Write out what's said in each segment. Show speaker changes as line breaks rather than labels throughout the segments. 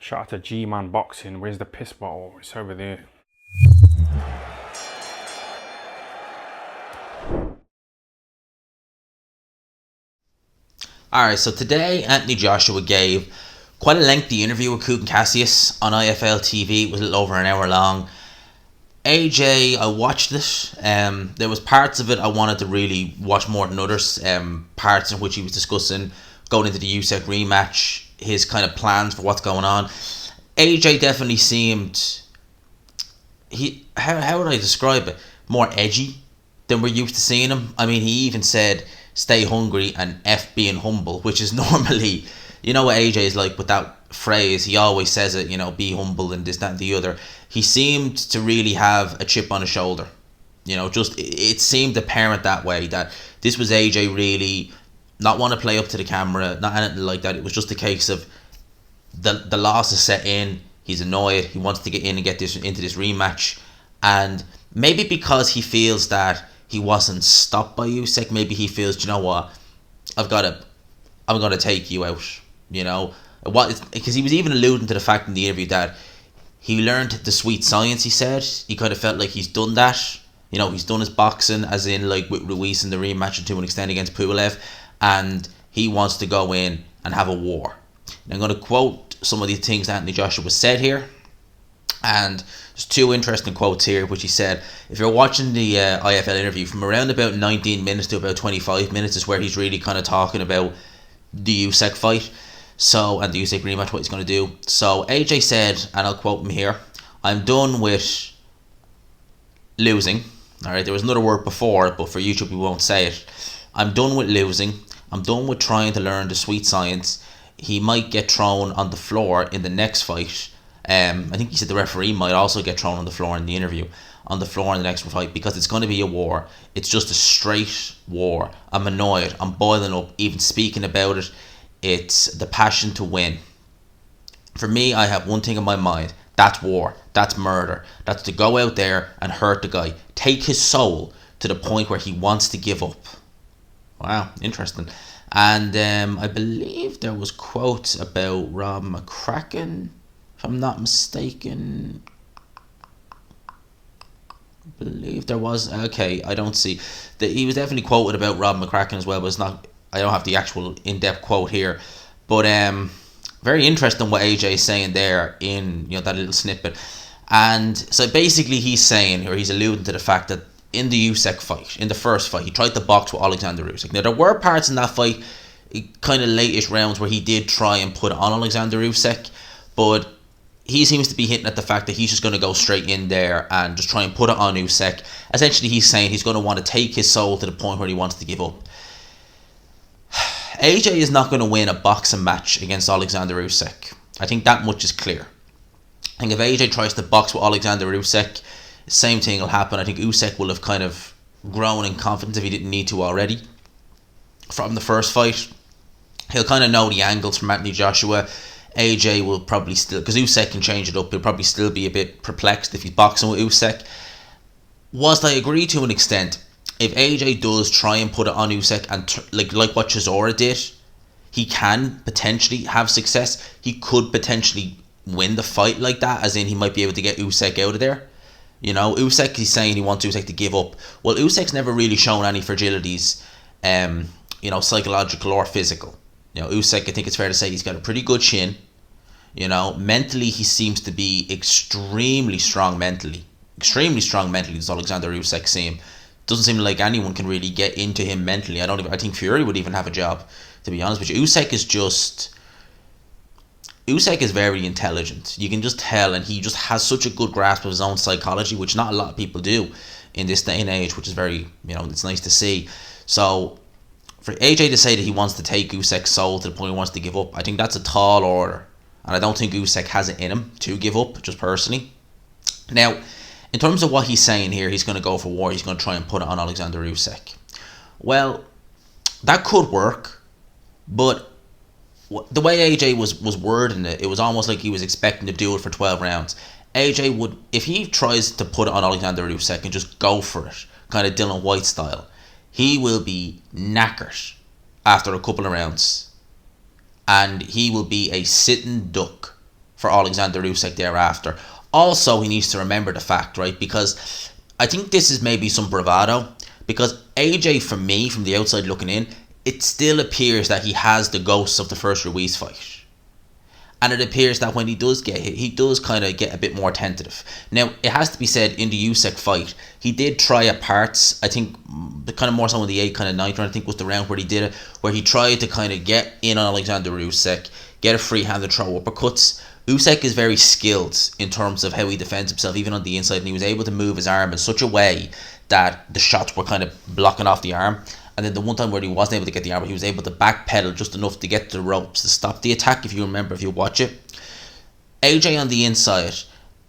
Shout out to G-Man Boxing. Where's the piss bottle? It's over there.
Alright, so today Anthony Joshua gave quite a lengthy interview with Kugan Cassius on IFL TV. It was a little over an hour long. AJ, I watched it. There was parts of it I wanted to really watch more than others. Parts in which he was discussing going into the Usyk rematch, his kind of plans for what's going on. AJ definitely seemed, how would I describe it? More edgy than we're used to seeing him. I mean, he even said, "Stay hungry" and "F being humble," which is normally, you know what AJ is like with that phrase. He always says it, be humble and this, that, and the other. He seemed to really have a chip on his shoulder. Just it seemed apparent that way that this was AJ really not want to play up to the camera, not anything like that. It was just a case of the loss is set in. He's annoyed. He wants to get in and get this into this rematch, and maybe because he feels that he wasn't stopped by Usyk, maybe he feels, you know what, I'm gonna take you out. Because he was even alluding to the fact in the interview that he learned the sweet science. He said he kind of felt like he's done that. He's done his boxing, as in like with Ruiz in the rematch and to an extent against Pulev, and he wants to go in and have a war. And I'm going to quote some of the things that Anthony Joshua said here. And there's two interesting quotes here, which he said, if you're watching the IFL interview, from around about 19 minutes to about 25 minutes is where he's really kind of talking about the Usyk fight. And the Usyk rematch, what he's going to do. So AJ said, and I'll quote him here, "I'm done with losing." Alright, there was another word before, but for YouTube we won't say it. "I'm done with losing. I'm done with trying to learn the sweet science. He might get thrown on the floor in the next fight." I think he said the referee might also get thrown on the floor in the interview. On the floor in the next fight, because it's going to be a war. It's just a straight war. I'm annoyed. I'm boiling up. Even speaking about it, it's the passion to win. For me, I have one thing in my mind. That's war. That's murder. That's to go out there and hurt the guy. Take his soul to the point where he wants to give up. Wow, interesting. And I believe there was quotes about Rob McCracken, if I'm not mistaken. I believe there was. Okay, I don't see. He was definitely quoted about Rob McCracken as well, but it's not. I don't have the actual in-depth quote here. But very interesting what AJ is saying there in that little snippet. And so basically he's saying, or he's alluding to the fact that in the Usyk fight, in the first fight, he tried to box with Oleksandr Usyk. Now there were parts in that fight, kind of late-ish rounds, where he did try and put it on Oleksandr Usyk, but he seems to be hinting at the fact that he's just going to go straight in there and just try and put it on Usyk. Essentially he's saying he's going to want to take his soul to the point where he wants to give up. AJ is not going to win a boxing match against Oleksandr Usyk. I think that much is clear. I think if AJ tries to box with Oleksandr Usyk, the same thing will happen. I think Usyk will have kind of grown in confidence if he didn't need to already from the first fight. He'll kind of know the angles from Anthony Joshua. AJ will probably still, because Usyk can change it up, he'll probably still be a bit perplexed if he's boxing with Usyk. Whilst I agree to an extent, if AJ does try and put it on Usyk and like what Chisora did, he can potentially have success. He could potentially win the fight like that, as in he might be able to get Usyk out of there. Usyk, he's saying he wants Usyk to give up. Well, Usyk's never really shown any fragilities, psychological or physical. Usyk, I think it's fair to say he's got a pretty good chin. Mentally he seems to be extremely strong mentally. Extremely strong mentally does Oleksandr Usyk seem. Doesn't seem like anyone can really get into him mentally. I think Fury would even have a job, to be honest with you. Usyk is very intelligent. You can just tell, and he just has such a good grasp of his own psychology, which not a lot of people do in this day and age, which is very, it's nice to see. So for AJ to say that he wants to take Usyk's soul to the point he wants to give up, I think that's a tall order. And I don't think Usyk has it in him to give up, just personally. Now, in terms of what he's saying here, he's going to go for war. He's going to try and put it on Oleksandr Usyk. Well, that could work, but the way AJ was wording it, it was almost like he was expecting to do it for 12 rounds. AJ would, if he tries to put it on Oleksandr Usyk and just go for it, kind of Dylan White style, he will be knackered after a couple of rounds. And he will be a sitting duck for Oleksandr Usyk thereafter. Also, he needs to remember the fact, right, because I think this is maybe some bravado, because AJ, for me, from the outside looking in, it still appears that he has the ghosts of the first Ruiz fight. And it appears that when he does get hit, he does kind of get a bit more tentative. Now, it has to be said, in the Usyk fight, he did try at parts. I think the kind of more so in the 8th, kind of 9th round, I think was the round where he did it, where he tried to kind of get in on Oleksandr Usyk, get a free-handed throw uppercuts. Usyk is very skilled in terms of how he defends himself, even on the inside, and he was able to move his arm in such a way that the shots were kind of blocking off the arm. And then the one time where he wasn't able to get the arm, he was able to backpedal just enough to get to the ropes to stop the attack, if you remember, if you watch it. AJ on the inside.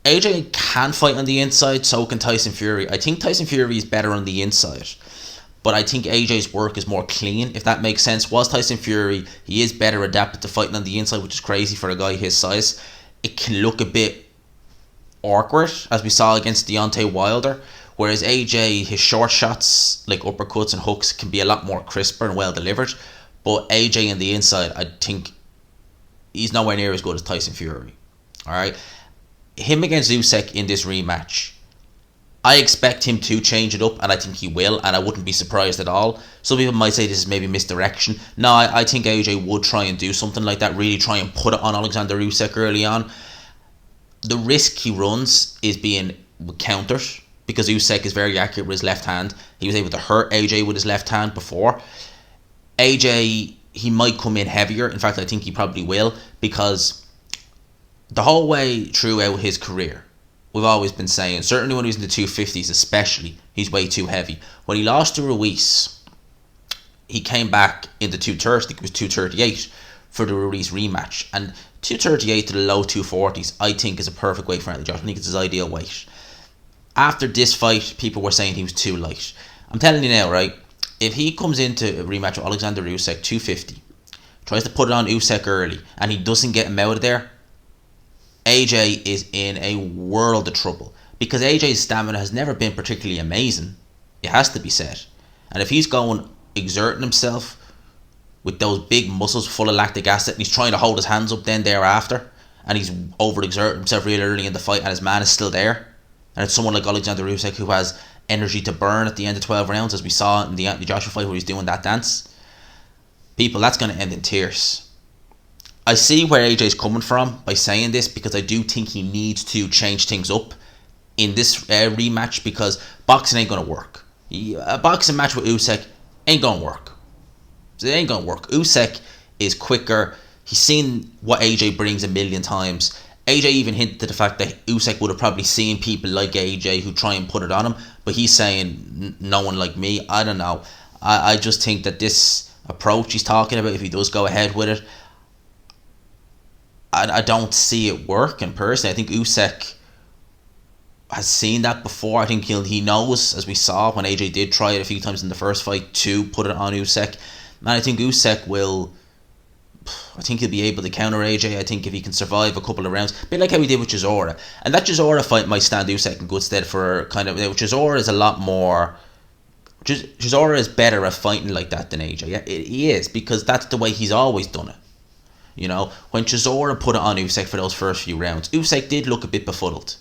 AJ can fight on the inside, so can Tyson Fury. I think Tyson Fury is better on the inside, but I think AJ's work is more clean, if that makes sense. Whilst Tyson Fury, he is better adapted to fighting on the inside, which is crazy for a guy his size. It can look a bit awkward, as we saw against Deontay Wilder. Whereas AJ, his short shots, like uppercuts and hooks, can be a lot more crisper and well delivered. But AJ on the inside, I think he's nowhere near as good as Tyson Fury. Alright? Him against Usyk in this rematch, I expect him to change it up, and I think he will, and I wouldn't be surprised at all. Some people might say this is maybe misdirection. No, I think AJ would try and do something like that, really try and put it on Oleksandr Usyk early on. The risk he runs is being countered, because Usyk is very accurate with his left hand. He was able to hurt AJ with his left hand before. AJ, he might come in heavier. In fact, I think he probably will, because the whole way throughout his career, we've always been saying, certainly when he was in the 250s especially, he's way too heavy. When he lost to Ruiz, he came back in the 230, I think it was 238, for the Ruiz rematch. And 238 to the low 240s, I think, is a perfect weight for Anthony Joshua. I think it's his ideal weight. After this fight, people were saying he was too light. I'm telling you now, right? If he comes into a rematch with Oleksandr Usyk, 250, tries to put it on Usyk early, and he doesn't get him out of there, AJ is in a world of trouble. Because AJ's stamina has never been particularly amazing. It has to be said. And if he's going exerting himself with those big muscles full of lactic acid, and he's trying to hold his hands up then thereafter, and he's overexerting himself really early in the fight, and his man is still there, and it's someone like Oleksandr Usyk who has energy to burn at the end of 12 rounds, as we saw in the Anthony Joshua fight where he's doing that dance. People, that's going to end in tears. I see where AJ's coming from by saying this, because I do think he needs to change things up in this rematch, because boxing ain't going to work. A boxing match with Usyk ain't going to work. It ain't going to work. Usyk is quicker. He's seen what AJ brings a million times. AJ even hinted to the fact that Usyk would have probably seen people like AJ who try and put it on him, but he's saying no one like me. I don't know. I just think that this approach he's talking about, if he does go ahead with it, I don't see it working personally. I think Usyk has seen that before. I think he knows, as we saw when AJ did try it a few times in the first fight, to put it on Usyk. And I think Usyk will... I think he'll be able to counter AJ. I think if he can survive a couple of rounds, a bit like how he did with Chisora. And that Chisora fight might stand Usyk in good stead for kind of... Chisora is a lot more... Chisora is better at fighting like that than AJ. Yeah, he is, because that's the way he's always done it. You know, when Chisora put it on Usyk for those first few rounds, Usyk did look a bit befuddled.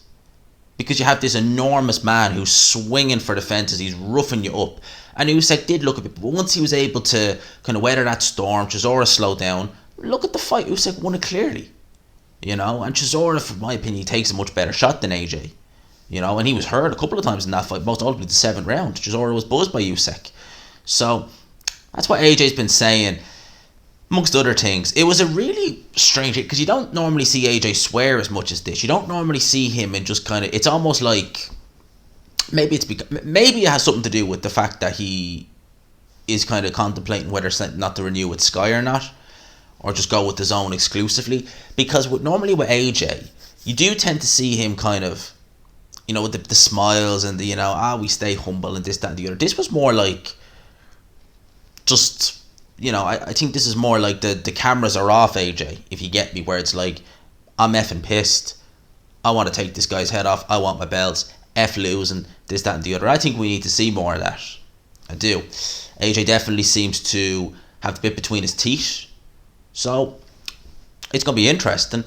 Because you have this enormous man who's swinging for the fences, he's roughing you up. And Usyk did look a bit, but once he was able to kind of weather that storm, Chisora slowed down. Look at the fight, Usyk won it clearly. You know, and Chisora, for my opinion, he takes a much better shot than AJ. You know, and he was hurt a couple of times in that fight, most ultimately the 7th round. Chisora was buzzed by Usyk. So, that's what AJ's been saying. Amongst other things, it was a really strange, because you don't normally see AJ swear as much as this. You don't normally see him and just kind of, it's almost like, maybe it has something to do with the fact that he is kind of contemplating whether not to renew with Sky or not, or just go with the zone exclusively. Because normally with AJ, you do tend to see him kind of, you know, with the smiles and the, you know, we stay humble and this, that, and the other. This was more like, just... You know, I think this is more like the cameras are off AJ, if you get me, where it's like, I'm effing pissed, I want to take this guy's head off, I want my belts, F losing, this, that and the other. I think we need to see more of that. I do. AJ definitely seems to have the bit between his teeth, so it's going to be interesting.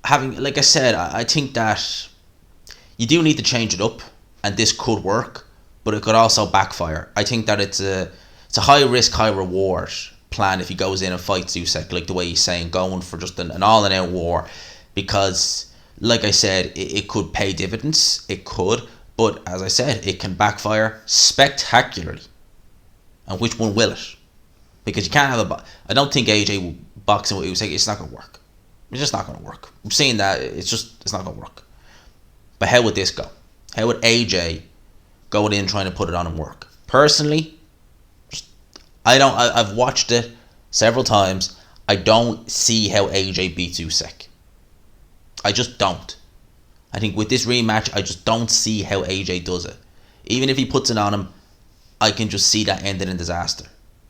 having, like I said, I think that you do need to change it up, and this could work, but it could also backfire. I think that it's a high risk, high reward plan if he goes in and fights Usyk, like the way he's saying, going for just an all and out war, because, like I said, it could pay dividends. It could, but as I said, it can backfire spectacularly. And which one will it? Because you can't have I don't think AJ boxing with Usyk. It's not going to work. It's just not going to work. I'm saying that it's not going to work. But how would this go? How would AJ going in trying to put it on and work? Personally, I've watched it several times. I don't see how AJ beats Usyk. I just don't. I think with this rematch, I just don't see how AJ does it. Even if he puts it on him, I can just see that ending in disaster.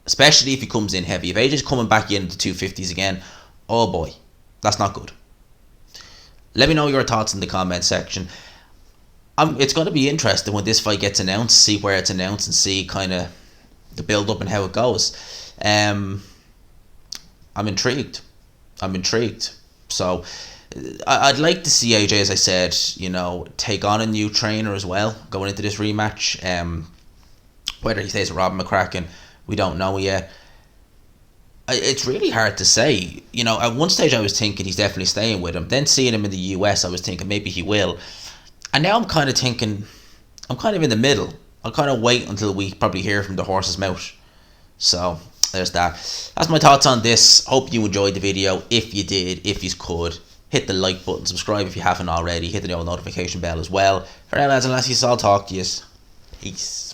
Especially if he comes in heavy. If AJ's coming back in the 250s again, oh boy, that's not good. Let me know your thoughts in the comment section. It's going to be interesting when this fight gets announced, see where it's announced, and see kind of the build up and how it goes. I'm intrigued. So I'd like to see AJ, as I said, take on a new trainer as well going into this rematch. Whether he stays with Robin McCracken, we don't know yet. It's really hard to say. At one stage I was thinking he's definitely staying with him. Then seeing him in the US, I was thinking maybe he will. And now I'm kind of thinking, I'm kind of in the middle. I'll kind of wait until we probably hear from the horse's mouth. So there's that. That's my thoughts on this. Hope you enjoyed the video. If you did, if you could, hit the like button, subscribe if you haven't already, hit the notification bell as well. For now, lads and lassies, I'll talk to you. Peace.